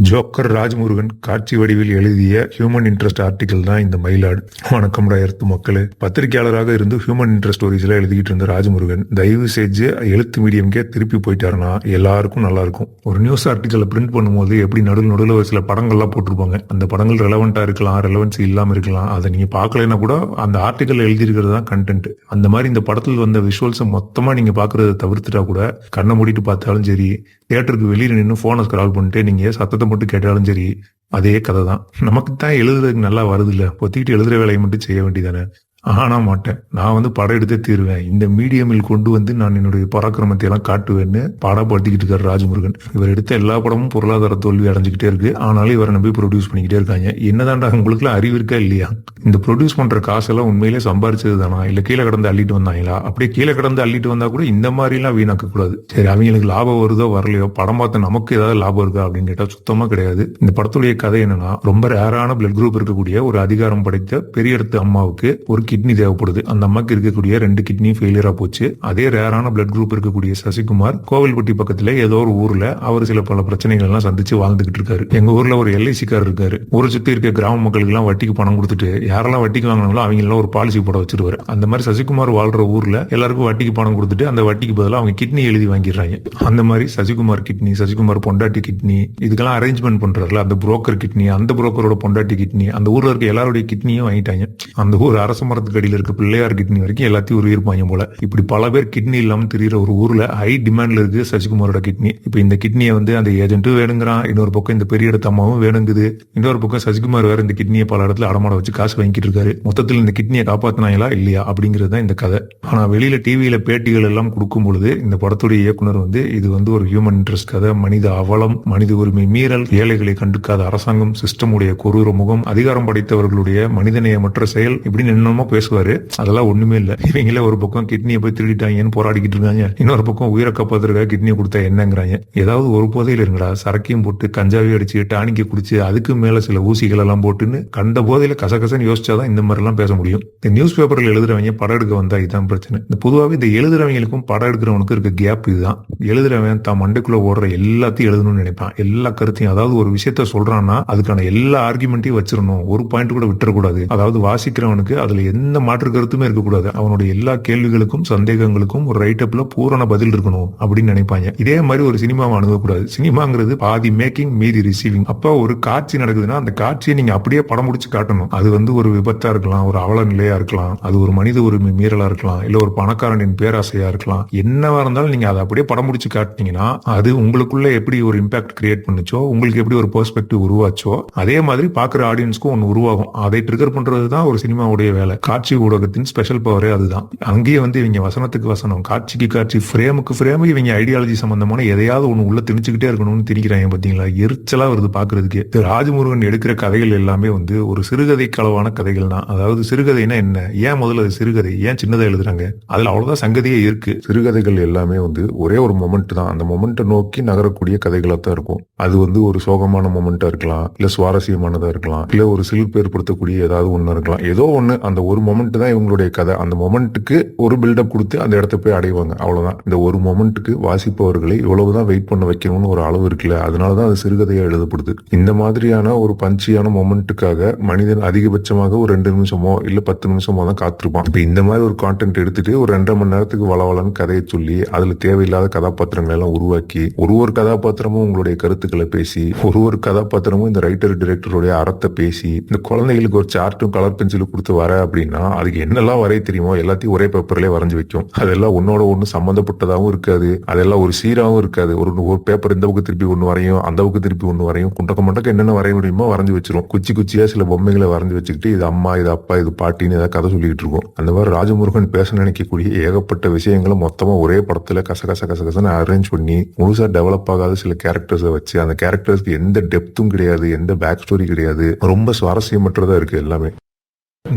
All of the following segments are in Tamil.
ஜோக்கர் ராஜ்முருகன் காட்சி வடிவில் எழுதிய ஹியூமன் இன்ட்ரெஸ்ட் ஆர்டிகல் தான் இந்த மயிலாடு. வணக்கம் எர்த்து மக்களே. பத்திரிகையாளராக இருந்து ஹியூமன் இன்ட்ரெஸ்ட் ஸ்டோரிஸ்ல எழுதிக்கிட்டு இருந்த ராஜ்முருகன் தயவு செஞ்சு எழுத்து மீடியம்கே திருப்பி போயிட்டாருன்னா எல்லாருக்கும் நல்லா இருக்கும். ஒரு நியூஸ் ஆர்டிக்கலை பிரிண்ட் பண்ணும்போது எப்படி நடுவில் ஒரு சில படங்கள்லாம் போட்டிருப்பாங்க. அந்த படங்கள் ரெலவெண்டா இருக்கலாம், ரெலவென்ஸ் இல்லாம இருக்கலாம். அதை நீங்க பார்க்கலன்னா கூட அந்த ஆர்டிக்கல் எழுதியிருக்கிறது தான் கண்டென்ட். அந்த மாதிரி இந்த படத்தில் வந்த விஷுவல்ஸை மொத்தமா நீங்க பாக்குறத தவிர்த்துட்டா கூட கண்ணை மூடிட்டு பார்த்தாலும் சரி, தியேட்டருக்கு வெளியில நின்று போனை ஸ்க்ரால் பண்ணிட்டு நீங்க சத்தத்தை மட்டும் கேட்டாலும் சரி, அதே கதை தான். நமக்கு தான் எழுதுறதுக்கு நல்லா வருது இல்ல, பொத்திக்கிட்டு எழுதுற வேலையை மட்டும் செய்ய வேண்டியதானே. ஆனா மாட்டேன், நான் படம் எடுத்தே தீருவேன், இந்த மீடியமில் கொண்டு வந்து நான் என்னுடைய பராக்கிரமத்தை எல்லாம் காட்டுவேன்னு பாடப்படுத்திக்கிட்டு இருக்காரு ராஜ்முருகன். இவர் எடுத்த எல்லா படமும் பொருளாதார தோல்வி அடைஞ்சுக்கிட்டே இருக்கு. ஆனாலும் இவரை நம்பி ப்ரொடியூஸ் பண்ணிக்கிட்டே இருக்காங்க. என்னதான்டா உங்களுக்குலாம் அறிவு இருக்கா இல்லையா? இந்த ப்ரொடியூஸ் பண்ற காசெல்லாம் உண்மையிலே சம்பாரிச்சது தானா, இல்ல கீழே கடந்து அள்ளிட்டு வந்தாங்களா? அப்படியே கீழே கடந்து அள்ளிட்டு வந்தா கூட இந்த மாதிரி எல்லாம் வீணாக்க கூடாது. சரி, அவங்களுக்கு லாபம் வருதோ வரலையோ, படம் பார்த்த நமக்கு ஏதாவது லாபம் இருக்கா அப்படின்னு கேட்டா சுத்தமா கிடையாது. இந்த படத்துடைய கதை என்னன்னா, ரொம்ப ரேரான பிளட் குரூப் இருக்கக்கூடிய ஒரு அதிகாரம் படைத்த பெரிய இடத்து அம்மாவுக்கு ஒரு கிட்னி தேவைப்படுது. அந்த அம்மாக்கு இருக்கக்கூடிய 2 கிட்னி ஃபெயிலியரா போச்சு. அதே ரேரான பிளட் குரூப் இருக்கக்கூடிய சசிகுமார் கோவில்பட்டி பக்கத்துல ஏதோ ஒரு ஊர்ல அவர் சில பல பிரச்சனைகள் எல்லாம் சந்திச்சு வாழ்ந்துகிட்டு இருக்காரு. எங்க ஊர்ல ஒரு எல்ஐசிக்கார் இருக்காரு. ஊரை சுத்தி இருக்க கிராம மக்களுக்கு எல்லாம் வட்டிக்கு பணம் கொடுத்துட்டு யாரெல்லாம் வட்டிக்கு வாங்கினாங்களோ அவங்க எல்லாம் ஒரு பாலிசி போட வச்சிருவாரு. அந்த மாதிரி சசிகுமார் வாழ்ற ஊர்ல எல்லாருக்கும் வட்டிக்கு பணம் கொடுத்துட்டு அந்த வட்டிக்கு பதிலாக அவங்க கிட்னி எழுதி வாங்கிடுறாங்க. அந்த மாதிரி சசிகுமார் கிட்னி, சசிகுமார் பொண்டாட்டி கிட்னி, இதுக்கெல்லாம் அரேஞ்ச்மெண்ட் பண்றாருல அந்த புரோக்கர் கிட்னி, அந்த புரோக்கரோட பொண்டாட்டி கிட்னி, அந்த ஊர்ல இருக்க எல்லாருடைய கிட்னியும் வாங்கிட்டாங்க. அந்த ஊர் அரச மரத்துக்கு அடியில் இருக்க பிள்ளையார் கிட்னி வரைக்கும் எல்லாத்தையும் உருவிருப்பாங்க போல. இப்படி பல பேர் கிட்னி இல்லாம தெரியுற ஒரு ஊர்ல ஹை டிமாண்ட்ல இருக்கு சசிகுமாரோட கிட்னி. இப்ப இந்த கிட்னியை அந்த ஏஜென்ட்டும் வேணுங்கிறான், இன்னொரு பக்கம் இந்த பெரிய இடத்து அம்மாவும் வேணுங்குது, இன்னொரு பக்கம் சசிகுமார் வேற இந்த கிட்னியை பல இடத்துல அடமாட வச்சு காசு வாங்கிட்டு இருக்காரு. மொத்தத்தில் இந்த கிட்னியை காப்பாத்தினாங்களா இல்லையா அப்படிங்கிறது தான் இந்த கதை. ஆனா வெளியில டிவியில பேட்டிகள் எல்லாம் கொடுக்கும் பொழுது இந்த படத்துடைய இயக்குனர் இது ஒரு ஹியூமன் இன்ட்ரெஸ்ட் கதை, மனித அவலம், மனித உரிமை மீறல், ஏழைகளை கண்டுக்காத அரசாங்கம், சிஸ்டம் உடைய கொடூர முகம், அதிகாரம் படைத்தவர்களுடைய மனிதநேயமற்ற செயல், இப்படின்னு என்னமோ பேசுவாரு. அதெல்லாம் ஒண்ணுமே இல்ல. இவங்கள ஒரு பக்கம் கிட்னியை போய் திருடிட்டாங்கன்னு போராடிக்கிட்டு இருக்காங்க, இன்னொரு பக்கம் உயிரை காப்பாத்துறதுக்காக கிட்னியை கொடுத்தா என்னங்கிறாங்க. ஏதாவது ஒரு போதையில இருங்கடா, சரக்கையும் போட்டு கஞ்சாவையும் அடிச்சு டானிக்கை குடிச்சு அதுக்கு மேல சில ஊசிகள் எல்லாம் போட்டுன்னு கண்ட போதையில கசகசன்னு யோசிச்சாதான் இந்த மாதிரி எல்லாம் பேச முடியும். இந்த நியூஸ் பேப்பர்ல எழுதுறவங்க படம் எடுக்க வந்தா இதுதான் பிரச்சனை. இந்த பொதுவாகவே இந்த எழுதுறவங்களுக்கும் படம் எடுக்கிறவனுக்கும் இருக்க கேப் இதுதான். எழுதுறவன் தான் மண்டைக்குள்ள ஓடுற எல்லாத்தையும் எழுதணும்னு நினைப்பான். எல்லா கருத்தையும், அதாவது ஒரு விஷயத்த சொல்றான்னா அதுக்கான எல்லா ஆர்குமெண்ட்டையும் வச்சிடணும், ஒரு பாயிண்ட் கூட விட்டுறக்கூடாது. அதாவது வாசிக்கிறவனுக்கு அதுல எந்த மாற்று கருத்துமே இருக்கக்கூடாது. அவனுடைய எல்லா கேள்விகளுக்கும் சந்தேகங்களுக்கும் ஒரு ரைட்டப்ல பூரண பதில் இருக்கணும் அப்படின்னு நினைப்பாங்க. இதே மாதிரி ஒரு சினிமாவை அணுகக்கூடாது. சினிமாங்கிறது பாதி மேக்கிங் மீதி ரிசீவிங். அப்ப ஒரு காட்சி நடக்குதுன்னா அந்த காட்சியை நீங்க அப்படியே படம் முடிச்சு காட்டணும். அது ஒரு விபத்தா இருக்கலாம், ஒரு அவல நிலையா இருக்கலாம், அது ஒரு மனித உரிமை மீறலா இருக்கலாம், இல்ல ஒரு பணக்காரனின் பேராசையா இருக்கலாம். என்னவா இருந்தாலும் நீங்க அதை அப்படியே படம் முடிச்சு காட்டினீங்கன்னா அது உங்களுக்குள்ள எப்படி ஒரு இம்பாக்ட் கிரியேட் பண்ணுச்சோ, உங்களுக்கு எப்படி ஒரு பெர்ஸ்பெக்டிவ் உருவாச்சோ, அதே மாதிரி பாக்குற ஆடியன்ஸ்க்கும் ஒன்னு உருவாகும். அதை ட்ரிகர் பண்றதுதான் ஒரு சினிமாவுடைய வேலை. காட்சி ஊடகத்தின் ஸ்பெஷல் பவரே அதுதான். அங்கேயே இவங்க வசனத்துக்கு வசனம், காட்சிக்கு காட்சி, ஃப்ரேமுக்கு ஃப்ரேம் இவங்க ஐடியாலஜி சம்பந்தமான எதையாவது ஒண்ணு உள்ள திணிச்சுக்கிட்டே இருக்கணும்னு திணிக்கிறாங்க. பாத்தீங்களா, எரிச்சலா வருது பாக்குறதுக்கு. ராஜமுருகன் எடுக்கிற கதைகள் எல்லாமே ஒரு சிறுகதை களவான கதைகள் தான். அதாவது சிறுகதைனா என்ன, ஏன் முதல்ல அது சிறுகதை, ஏன் சின்னதா எழுதுறாங்க, அதுல அவ்வளவுதான் சங்கதியே இருக்கு. சிறுகதைகள் எல்லாமே ஒரே ஒரு மொமெண்ட் தான், அந்த மொமெண்ட்டை நோக்கி நகரக்கூடிய கதைகளா தான் இருக்கும். அது ஒரு சோகமான மொமெண்டா இருக்கலாம், இல்ல சுவாரஸ்யமானதா இருக்கலாம், இல்ல ஒரு சிலிர்ப்பு ஏற்படுத்தக்கூடிய ஏதாவது ஒண்ணு இருக்கலாம். ஏதோ ஒண்ணு, அந்த ஒரு மொமெண்ட் தான் இவங்களுடைய கதை. அந்த மொமெண்ட்டுக்கு ஒரு பில்டப் கொடுத்து அந்த இடத்த போய் அடைவாங்க, அவ்வளவுதான். இந்த ஒரு மொமெண்ட்டுக்கு வாசிப்பவர்களை இவ்வளவுதான் வெயிட் பண்ண வைக்கணும்னு ஒரு அளவு இருக்குல்ல, அதனாலதான் அது சிறுகதையா எழுதப்படுது. இந்த மாதிரியான ஒரு பஞ்சியான மொமெண்ட்டுக்காக மனிதன் அதிகபட்சமாக ஒரு 2 நிமிஷமோ இல்ல 10 நிமிஷமோ தான் காத்திருப்பான். இப்ப இந்த மாதிரி ஒரு கான்டென்ட் எடுத்துட்டு ஒரு 2.5 மணி நேரத்துக்கு வளவலன்னு கதையை சொல்லி அதுல தேவையில்லாத கதாபாத்திரங்களை எல்லாம் உருவாக்கி ஒரு கதாபாத்திரமும் உங்களுடைய கருத்துக்களை பேசி, ஒரு கதாபாத்திரமும் இந்த ரைட்டர் டிரெக்டருடைய அறத்தை பேசி, இந்த குழந்தைகளுக்கு ஒரு சார்ட்டும் கலர் பென்சிலும் கொடுத்து வர அப்படின்னா அதுக்கு என்னெல்லாம் வரைய தெரியுமோ எல்லாத்தையும் ஒரே பேப்பர்லயே வரைஞ்சு வைக்கும். அதெல்லாம் ஒன்னோட ஒண்ணு சம்பந்தப்பட்டதாகவும் இருக்காது, அதெல்லாம் ஒரு சீராகவும் இருக்காது. ஒரு பேப்பர் இந்த பக்கம் திருப்பி ஒண்ணு வரையும், அந்த பக்கம் திருப்பி ஒண்ணு வரையும், குண்டக்க என்னென்ன வரைய முடியுமோ வரைஞ்சு வச்சிரும். குச்சியா சில பொம்மைகளை வரைஞ்சு வச்சுக்கிட்டு இது அம்மா, இது அப்பா, இது பாட்டின்னு ஏதாவது கதை சொல்லிட்டு இருக்கும். அந்த மாதிரி ராஜமுருகன் பேச நினைக்கக்கூடிய ஏகப்பட்ட விஷயங்களை மொத்தமா ஒரே படத்துல கசகசன்னு அரேஞ்ச் பண்ணி முழுசா டெவலப் ஆகாத சில கேரக்டர்ஸை வச்சு, அந்த கேரக்டர்ஸ்க்கு எந்த டெப்த்தும் கிடையாது, எந்த பேக் ஸ்டோரி கிடையாது, ரொம்ப சுவாரஸ்யமற்றதா இருக்கு எல்லாமே.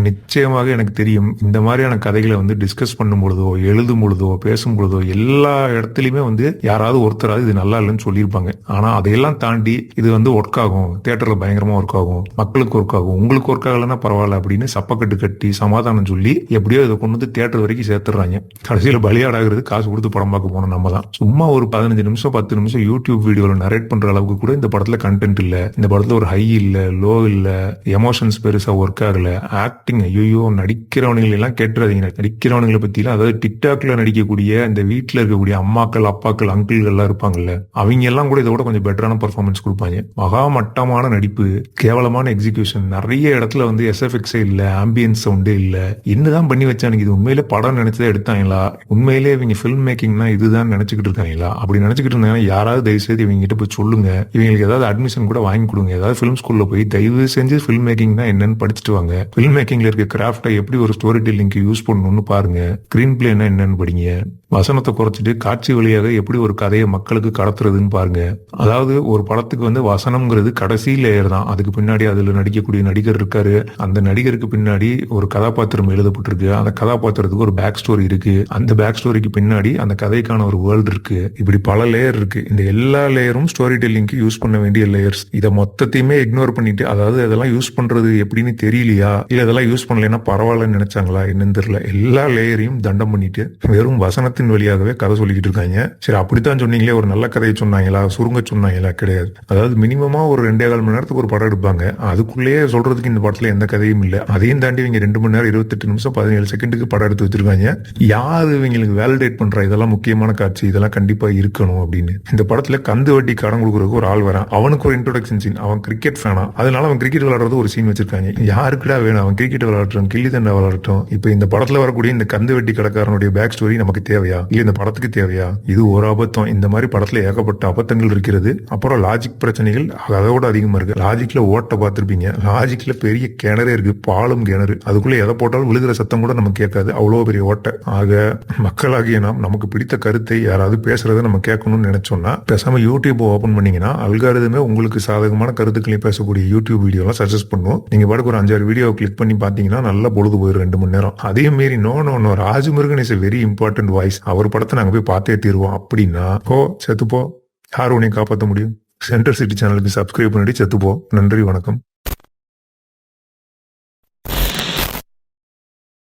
நிச்சயமாக எனக்கு தெரியும் இந்த மாதிரியான கதைகளை வந்து டிஸ்கஸ் பண்ணும் பொழுதோ, எழுதும் பொழுதோ, பேசும் பொழுதோ எல்லா இடத்துலயுமே வந்து யாராவது ஒருத்தராவது இது நல்லா இல்லைன்னு சொல்லியிருப்பாங்க. ஆனா அதையெல்லாம் தாண்டி இது வந்து ஒர்க் ஆகும், தியேட்டர்ல பயங்கரமா ஒர்க் ஆகும், மக்களுக்கு ஒர்க் ஆகும், உங்களுக்கு ஒர்க் ஆகலைன்னா பரவாயில்ல அப்படின்னு சப்பக்கட்டு கட்டி சமாதானம் சொல்லி எப்படியோ இதை கொண்டு வந்து தியேட்டர் வரைக்கும் சேர்த்துறாங்க. கடைசியில் பலியாடாகிறது காசு கொடுத்து படம் பார்க்க போனோம் நம்ம தான். சும்மா ஒரு 15 நிமிஷம் 10 நிமிஷம் யூடியூப் வீடியோல நரேட் பண்ற அளவுக்கு கூட இந்த படத்துல கண்டென்ட் இல்ல, இந்த படத்துல ஒரு ஹை இல்ல, லோ இல்ல, எமோஷன்ஸ் பெருசா ஒர்க் ஆகல, ஆக்டிங் ஐயோ நடிக்கிறவனுங்களை எல்லாம் கேட்டுறாதீங்க. நடிக்கிறவனுங்களை பத்தி எல்லாம், அதாவது டிக்டாக்ல நடிக்கக்கூடிய இந்த வீட்டுல இருக்கக்கூடிய அம்மாக்கள் அப்பாக்கள் அங்கிள்கள் எல்லாம் இருப்பாங்கல்ல, அவங்க எல்லாம் கூட இதோட கொஞ்சம் பெட்டரான பெர்ஃபார்மன்ஸ் கொடுப்பாங்க. மகா மட்டமான நடிப்பு, கேவலமான எக்ஸிகியூஷன், நிறைய இடத்துல வந்து எஸ்எஃப்எக்ஸே இல்ல, ஆம்பியன்ஸ் சவுண்டே இல்ல, என்னதான் பண்ணி வச்சானுங்க, இது உண்மையிலே படம் நினைச்சதே எடுத்தாங்களா, உண்மையிலே இவங்க பிலிம் மேக்கிங்னா இதுதான் நினைச்சுக்கிட்டு இருக்காங்களா, அப்படி நினைச்சுக்கிட்டு இருந்தாங்கன்னா யாராவது தயவு செய்து இவங்க கிட்ட போய் சொல்லுங்க, இவங்களுக்கு ஏதாவது அட்மிஷன் கூட வாங்கி கொடுங்க, ஏதாவது பிலிம் ஸ்கூல்ல போய் தயவு செஞ்சு பிலிம் மேக்கிங்னா என்னன்னு படிச்சுட்டு வாங்க, பிலிம் மேக்கிங்ல இருக்க கிராஃப்டை எப்படி ஒரு ஸ்டோரி டெல்லிங்க்கு யூஸ் பண்ணணும்னு பாருங்க, ஸ்கிரீன் பிளேனா என்னன்னு படிங்க, வசனத்தை குறைச்சிட்டு காட்சி வழியாக எப்படி ஒரு கதையை மக்களுக்கு கடத்துறதுன்னு பாருங்க. அதாவது ஒரு படத்துக்கு வந்து வசனம்ங்கிறது கடைசி லேயர் தான், அதுக்கு பின்னாடி அதுல நடிக்கக்கூடிய நடிகர் இருக்காரு, அந்த நடிகருக்கு பின்னாடி ஒரு கதாபாத்திரம் எழுதப்பட்டிருக்கு, அந்த கதாபாத்திரத்துக்கு ஒரு பேக் ஸ்டோரி இருக்கு, அந்த பேக் ஸ்டோரிக்கு பின்னாடி அந்த கதைக்கான ஒரு வேர்ல்டு இருக்கு, இப்படி பல லேயர் இருக்கு. இந்த எல்லா லேயரும் ஸ்டோரி டெல்லிங்க்கு யூஸ் பண்ண வேண்டிய லேயர்ஸ். இதை மொத்தத்தையுமே இக்னோர் பண்ணிட்டு, அதாவது அதெல்லாம் யூஸ் பண்றது எப்படின்னு தெரியலையா, இல்ல இதெல்லாம் யூஸ் பண்ணலைன்னா பரவாயில்லன்னு நினைச்சாங்களா என்னன்னு தெரியல, எல்லா லேயரையும் தண்டம் பண்ணிட்டு வெறும் வசனத்தின் வழியாகவே கதை சொல்லிக்கிட்டு இருக்காங்க. சரி, அப்படித்தான் சொன்னீங்களே, ஒரு நல்ல கதையை சொன்னாங்களா, சுருங்க சொன்னாங்களா? கிடையாது. அதாவது மினிமமா ஒரு 2.25 மணி நேரத்துக்கு ஒரு படம் எடுப்பாங்க, அதுக்குள்ளேயே சொல்றதுக்கு இந்த படத்துல எந்த கதையும் இல்ல. அதையும் தாண்டி இவங்க 2 மணி நேரம் 28 நிமிஷம் 17 செகண்டுக்கு படம் எடுத்து வச்சிருக்காங்க. யாரு இவங்களுக்கு வேலிடேட் பண்றா இதெல்லாம் முக்கியமான காட்சி, இதெல்லாம் கண்டிப்பா இருக்கணும் அப்படின்னு? இந்த படத்துல கந்து வட்டி கடன் கொடுக்கறதுக்கு ஒரு ஆள் வரான், அவனுக்கு ஒரு இன்ட்ரோடக்ஷன் சீன், அவன் கிரிக்கெட் ஃபேனா, அதனால அவன் கிரிக்கெட் விளையாடுறது ஒரு சீன் வச்சிருக்காங்க. யாருக்குடா வேணும்? அவன் கிரிக்கெட் விளையாடட்டும், கில்லி தண்டா விளையாடட்டும். இப்ப இந்த படத்துல வரக்கூடிய இந்த கந்து வட்டி கடைக்காரனுடைய பேக் ஸ்டோரி நமக்கு தேவையா, இல்ல இந்த படத்துக்கு தேவையா? இது ஒரு அபத்தம். இந்த மாதிரி படத்துல ஏகப்பட்ட அபத்தங்கள் இருக்கிறது. அப்புறம் லாஜிக் பிரச்சனைகள் அதோட அதிகமா இருக்கு. லாஜிக்ல ஓட்ட பார்த்திருப்பீங்க, லாஜிக்ல பெரிய கிணறே இருக்கு, பாலும் கிணறு, அதுக்குள்ள எதை போட்டாலும் விழுகிற சத்தம் கூட நமக்கு கேட்காது, அவ்வளவு பெரிய ஓட்டை. ஆக மக்களாகிய நாம் நமக்கு பிடித்த கருத்தை யாராவது பேசுறதை நம்ம கேட்கணும்னு நினைச்சோம்னா பேசாம யூடியூப் ஓபன் பண்ணீங்கன்னா அல்காரிதமே உங்களுக்கு சாதகமான கருத்துக்களையும் பேசக்கூடிய யூடியூப் வீடியோ எல்லாம் சஜஸ்ட் பண்ணும். நீங்க பாட்டுக்கு ஒரு 5-6 வீடியோ கிளிக் பண்ணி பாத்தீங்கன்னா நல்லா பொழுது போயிடும் 2 மணி நேரம். அதே மாரி no Rajamurugan is a very important voice, அவர் படத்தை நாங்க போய் பார்த்தே தீருவோம் அப்படின்னா செத்துப்போ, யார் உன்னை காப்பாற்ற முடியும்? சென்ட்ரல் சிட்டி சேனலுக்கு சப்ஸ்கிரைப் பண்ணிட்டு செத்துப்போ. நன்றி, வணக்கம்.